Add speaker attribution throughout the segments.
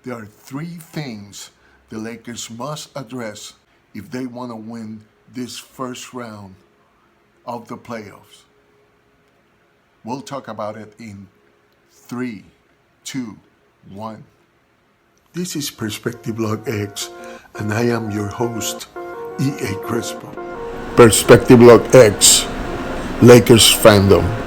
Speaker 1: There are three things the Lakers must address if they want to win this first round of the playoffs. We'll talk about it in 3, 2, 1. This is PERSPECTIVLOG X, and I am your host, E.A. Crespo. PERSPECTIVLOG X, Lakers-fandom.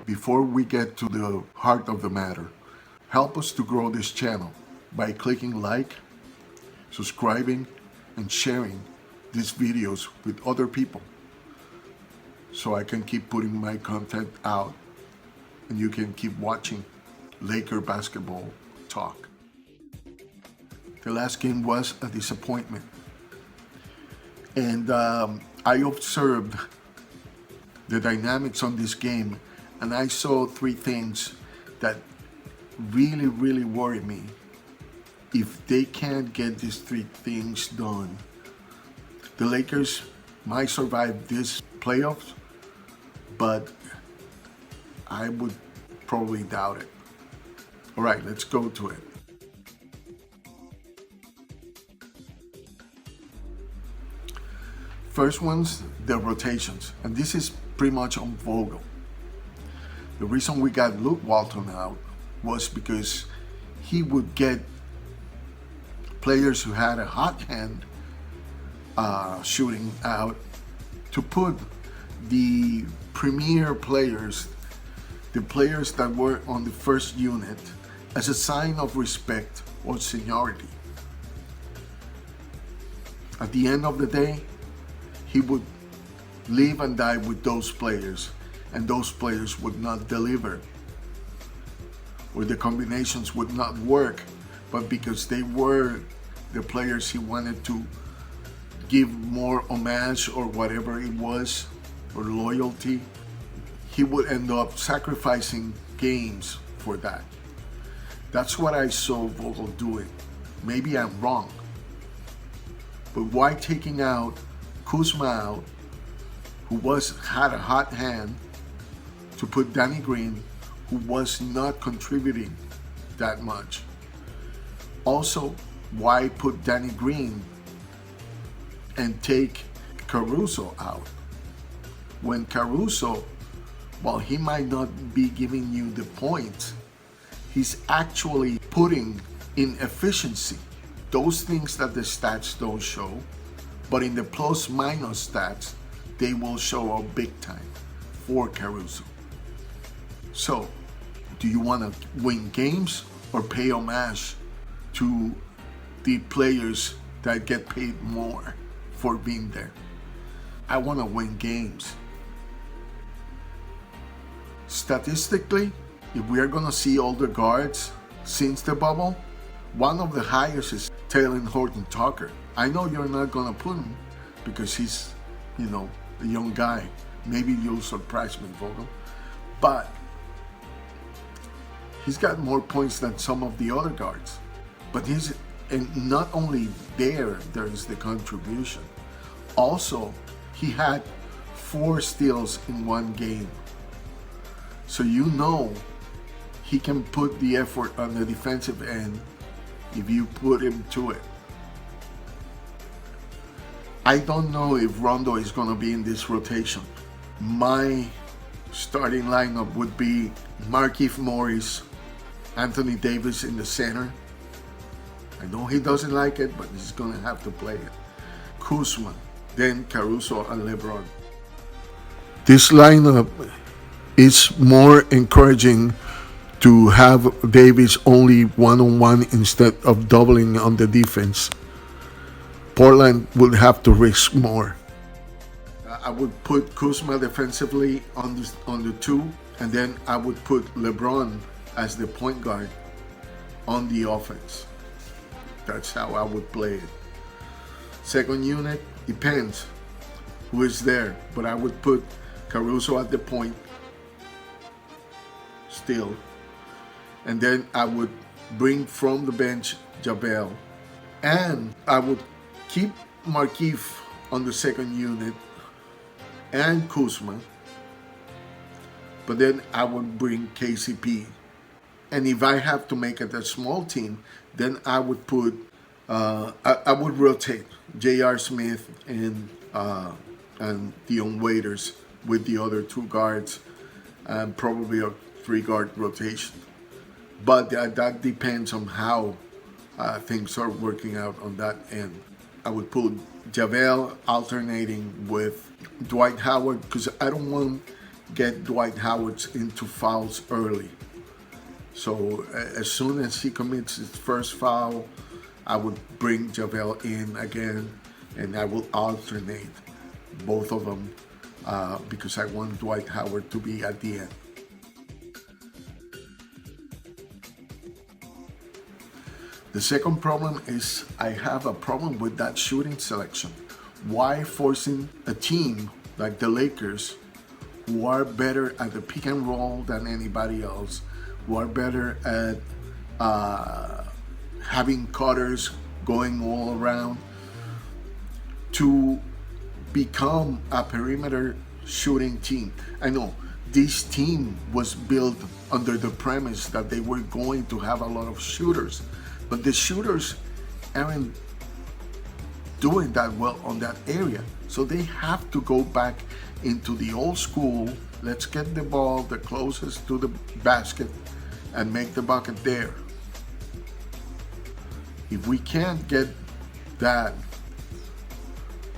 Speaker 1: Before we get to the heart of the matter, help us to grow this channel by clicking like, subscribing, and sharing these videos with other people so I can keep putting my content out and you can keep watching Laker basketball talk. The last game was a disappointment, and I observed the dynamics on this game, and I saw three things that really worry me. If they can't get these three things done, the Lakers might survive this playoffs, but I would probably doubt it. All right, let's go to it. First one's the rotations, and this is pretty much on Vogel. The reason we got Luke Walton out was because he would get players who had a hot hand shooting out to put the premier players, the players that were on the first unit, as a sign of respect or seniority. At the end of the day, he would live and die with those players, and those players would not deliver, or the combinations would not work, but because they were the players he wanted to give more homage or whatever it was, or loyalty, he would end up sacrificing games for that. That's what I saw Vogel doing. Maybe I'm wrong, but why taking out Kuzma out, who had a hot hand, to put Danny Green, who was not contributing that much? Also, why put Danny Green and take Caruso out? When Caruso, while he might not be giving you the points, he's actually putting in efficiency, those things that the stats don't show, but in the plus minus stats, they will show up big time for Caruso. So, do you want to win games or pay homage to the players that get paid more for being there? I want to win games. Statistically, if we are going to see older guards since the bubble, one of the highest is Talen Horton-Tucker. I know you're not going to put him because he's, a young guy. Maybe you'll surprise me, Vogel. But he's got more points than some of the other guards. But and not only there is the contribution. Also, he had 4 steals in one game. So he can put the effort on the defensive end if you put him to it. I don't know if Rondo is going to be in this rotation. My starting lineup would be Markieff Morris, Anthony Davis in the center. I know he doesn't like it, but he's going to have to play it. Kuzma, then Caruso and LeBron. This lineup is more encouraging to have Davis only one-on-one instead of doubling on the defense. Portland would have to risk more. I would put Kuzma defensively on the 2, and then I would put LeBron as the point guard on the offense. That's how I would play it. Second unit, depends who is there, but I would put Caruso at the point still, and then I would bring from the bench JaVale And I would keep Markieff on the second unit and Kuzma, but then I would bring KCP. And if I have to make it a small team, then I would put, I would rotate J.R. Smith and Dion Waiters with the other two guards, and probably a 3-guard rotation. But that depends on how things are working out on that end. I would put JaVale alternating with Dwight Howard, because I don't want to get Dwight Howard into fouls early. So as soon as he commits his first foul, I would bring JaVale in again, and I will alternate both of them because I want Dwight Howard to be at the end. The second problem is I have a problem with that shooting selection. Why forcing a team like the Lakers, who are better at the pick and roll than anybody else, who are better at having cutters going all around, to become a perimeter shooting team? I know this team was built under the premise that they were going to have a lot of shooters, but the shooters aren't doing that well on that area. So they have to go back into the old school. Let's get the ball the closest to the basket and make the bucket there. If we can't get that,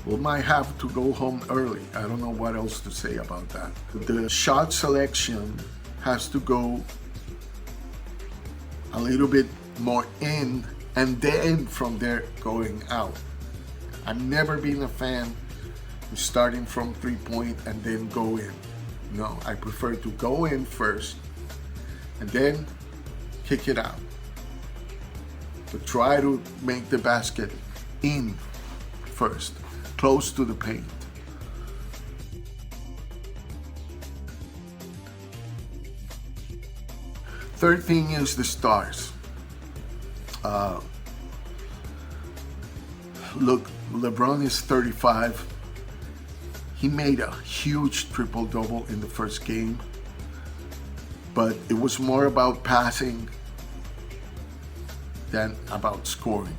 Speaker 1: we might have to go home early. I don't know what else to say about that. The shot selection has to go a little bit more in, and then from there going out. I've never been a fan of starting from 3-point and then go in. No, I prefer to go in first and then kick it out. But try to make the basket in first, close to the paint. Third thing is the stars. Look, LeBron is 35. He made a huge triple-double in the first game, but it was more about passing than about scoring.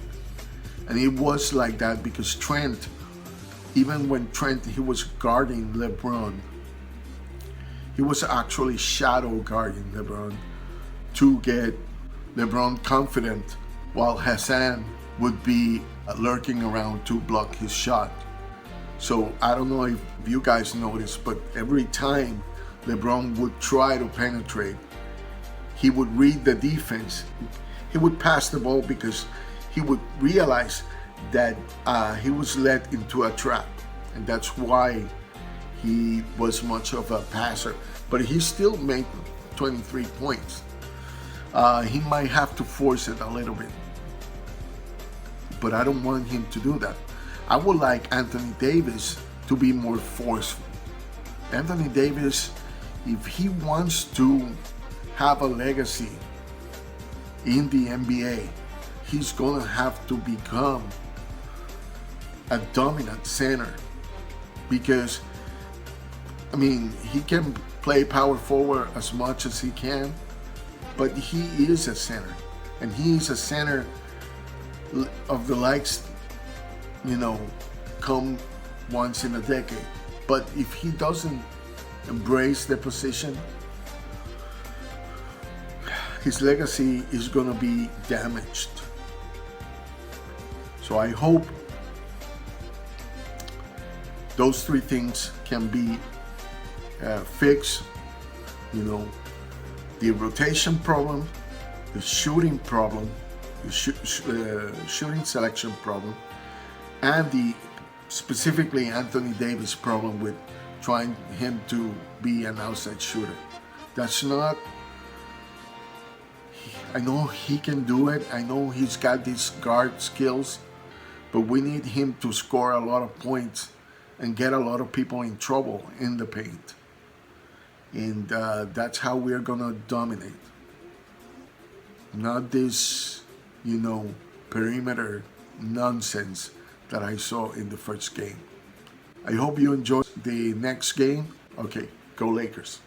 Speaker 1: And it was like that because Trent, even when he was guarding LeBron, he was actually shadow guarding LeBron to get LeBron confident, while Hassan would be lurking around to block his shot. So I don't know if you guys noticed, but every time LeBron would try to penetrate, he would read the defense. He would pass the ball because he would realize that he was led into a trap, and that's why he was much of a passer. But he still made 23 points. He might have to force it a little bit, but I don't want him to do that. I would like Anthony Davis to be more forceful. Anthony Davis, if he wants to have a legacy in the NBA, he's gonna have to become a dominant center, because I mean, he can play power forward as much as he can, but he is a center, and he is a center of the likes, you know, come once in a decade. But if he doesn't embrace the position, his legacy is going to be damaged. So I hope those three things can be fixed. You know, the rotation problem, the shooting problem, the shooting selection problem, and the specifically Anthony Davis problem with trying him to be an outside shooter. That's not, I know he can do it. I know he's got these guard skills, but we need him to score a lot of points and get a lot of people in trouble in the paint. And that's how we're gonna dominate. Not this, you know, perimeter nonsense that I saw in the first game. I hope you enjoy the next game. Okay, go Lakers.